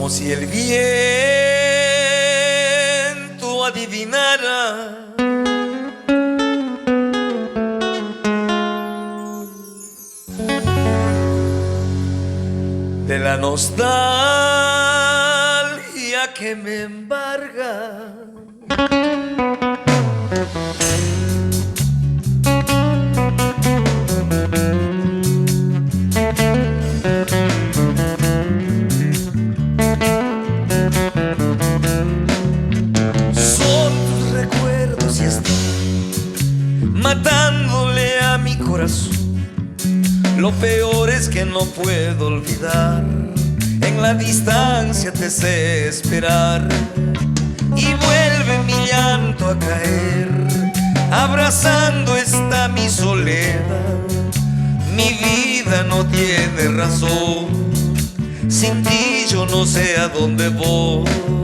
como si el viento adivinara de la nostalgia que me embarga. Son tus recuerdos y están matándole a mi corazón. Lo peor es que no puedo olvidar, en la distancia te sé esperar. Y vuelve mi llanto a caer, abrazando está mi soledad. Mi vida no tiene razón, sin ti yo no sé a dónde voy.